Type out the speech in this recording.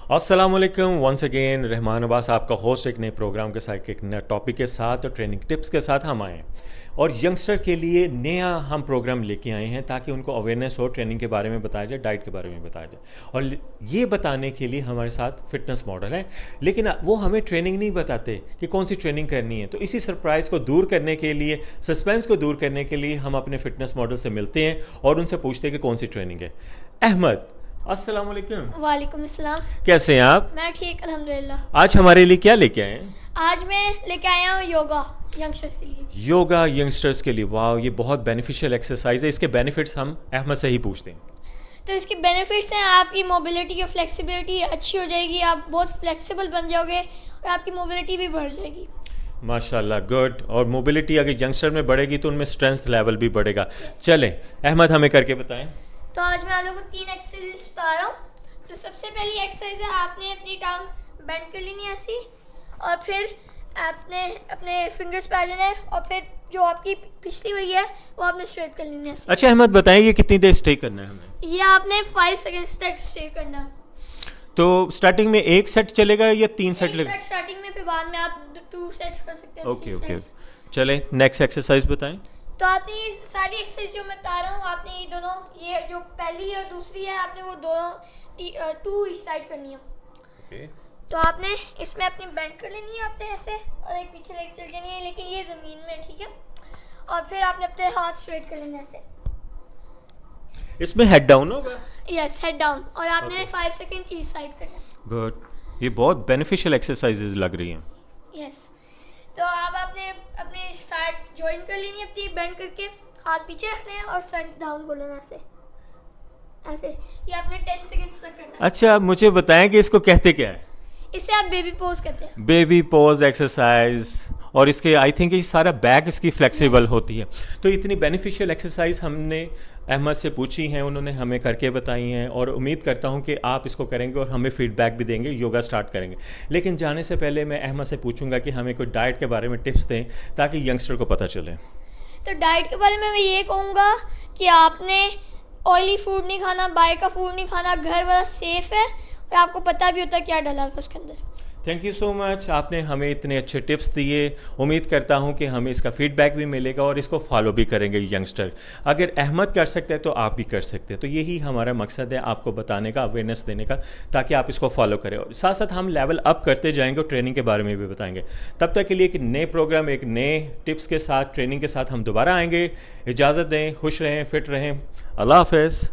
अस्सलामुअलैकुम once again Rahman Abbas आपका host एक नए प्रोग्राम के साथ एक नए टॉपिक के साथ और ट्रेनिंग टिप्स के साथ हम आए हैं और यंगस्टर के लिए नया हम प्रोग्राम लेके आए हैं ताकि उनको अवेयरनेस हो, ट्रेनिंग के बारे में बताया जाए, डाइट के बारे में बताया जाए। और ये बताने के लिए हमारे साथ फिटनेस मॉडल है, लेकिन वो हमें ट्रेनिंग नहीं बताते कि कौन सी ट्रेनिंग करनी है। तो इसी सरप्राइज़ को दूर करने के लिए, सस्पेंस को दूर करने के लिए हम अपने फिटनेस मॉडल से मिलते हैं और उनसे पूछते हैं कि कौन सी ट्रेनिंग है। अहमद, अस्सलाम वालेकुम। वालेकुम अस्सलाम। कैसे हैं आप? मैं ठीक अल्हम्दुलिल्लाह। आज हमारे लिए क्या लेके आए हैं? आज मैं लेके आया हूँ योगा यंगस्टर्स के लिए। योगा यंगस्टर्स के लिए, वाह, ये बहुत बेनिफिशियल एक्सरसाइज है। इसके बेनिफिट्स हम अहमद से ही पूछते हैं। तो इसके बेनिफिट्स हैं, आपकी मोबिलिटी और फ्लेक्सिबिलिटी अच्छी हो जाएगी, आप बहुत फ्लेक्सिबल बन जाओगे और आपकी मोबिलिटी भी बढ़ जाएगी। माशाल्लाह, गुड। और मोबिलिटी अगर यंगस्टर में बढ़ेगी तो उनमें स्ट्रेंथ लेवल भी बढ़ेगा। चलें अहमद, हमें करके बताएं। तो आज मैं आप लोगों को 3 एक्सरसाइज बता रहा हूँ। तो सबसे पहली एक्सरसाइज है, आपने अपनी टांग बेंड कर लेनी है ऐसी, और फिर आपने अपने फिंगर्स पे आ जाना है, और फिर जो आपकी पिछली हुई है वो आपने स्ट्रेट कर लेनी है ऐसे। अच्छा अहमद, बताएं ये कितनी देर स्टे करना है हमें? ये आपने 5 सेकंड्स तक स्टे करना है। तो स्टार्टिंग में एक सेट चलेगा या 3 सेट एक लगेगा? सेट स्टार्टिंग में, फिर बाद में आप 2 सेट्स कर सकते हैं। Okay 3 okay, sets. चलें नेक्स्ट एक्सरसाइज बताएं। तो आपने ये सारी एक्सरसाइज जो मैं बता रहा हूँ, आपने ये दोनों, ये जो पहली और दूसरी है, आपने वो दोनों 2 इस साइड करनी है। ओके। तो आपने इसमें अपनी बेंड कर लेनी है आपने ऐसे, और एक पीछे लेके चल जानी है, लेकिन ये ज़मीन में, ठीक है। और फिर आपने अपने हाथ स्ट्रेट कर लेने ऐसे। इसमें हेड डाउन होगा? यस, हेड डाउन, और आपने 5 सेकंड इस साइड करना। गुड, ये बहुत बेनिफिशियल एक्सरसाइजेज लग रही हैं। यस। तो अब आपने अपनी साइड ज्वाइन कर लेनी है अपनी, बेंड करके हाथ पीछे रखने हैं और सर डाउन कर लेना ऐसे ऐसे। ये आपने 10 सेकंड्स तक करना है। अच्छा, मुझे बताएं कि इसको कहते क्या है? इसे आप बेबी पोज कहते हैं। Baby pose exercise. और इसके आई थिंक ये सारा बैक इसकी फ्लेक्सिबल होती है। तो इतनी बेनिफिशियल एक्सरसाइज हमने अहमद से पूछी हैं, उन्होंने हमें करके बताई हैं, और उम्मीद करता हूं कि आप इसको करेंगे और हमें फीडबैक भी देंगे, योगा स्टार्ट करेंगे। लेकिन जाने से पहले मैं अहमद से पूछूंगा कि हमें कोई डाइट के बारे में टिप्स दें ताकि यंगस्टर को पता चले। तो डाइट के बारे में मैं ये कहूँगा कि आपने ऑयली फूड नहीं खाना, बाहर का फूड नहीं खाना, घर वाला सेफ है और आपको पता भी होता है क्या डला है उसके अंदर। थैंक यू सो मच, आपने हमें इतने अच्छे टिप्स दिए। उम्मीद करता हूं कि हमें इसका फीडबैक भी मिलेगा और इसको फॉलो भी करेंगे यंगस्टर। अगर अहमद कर सकते हैं तो आप भी कर सकते हैं। तो यही हमारा मकसद है, आपको बताने का, अवेयरनेस देने का, ताकि आप इसको फॉलो करें। और साथ साथ हम लेवल अप करते जाएंगे और ट्रेनिंग के बारे में भी बताएंगे। तब तक के लिए एक नए प्रोग्राम, एक नए टिप्स के साथ, ट्रेनिंग के साथ हम दोबारा आएंगे। इजाज़त दें, खुश रहें, फिट रहें। अल्लाह हाफ़िज़।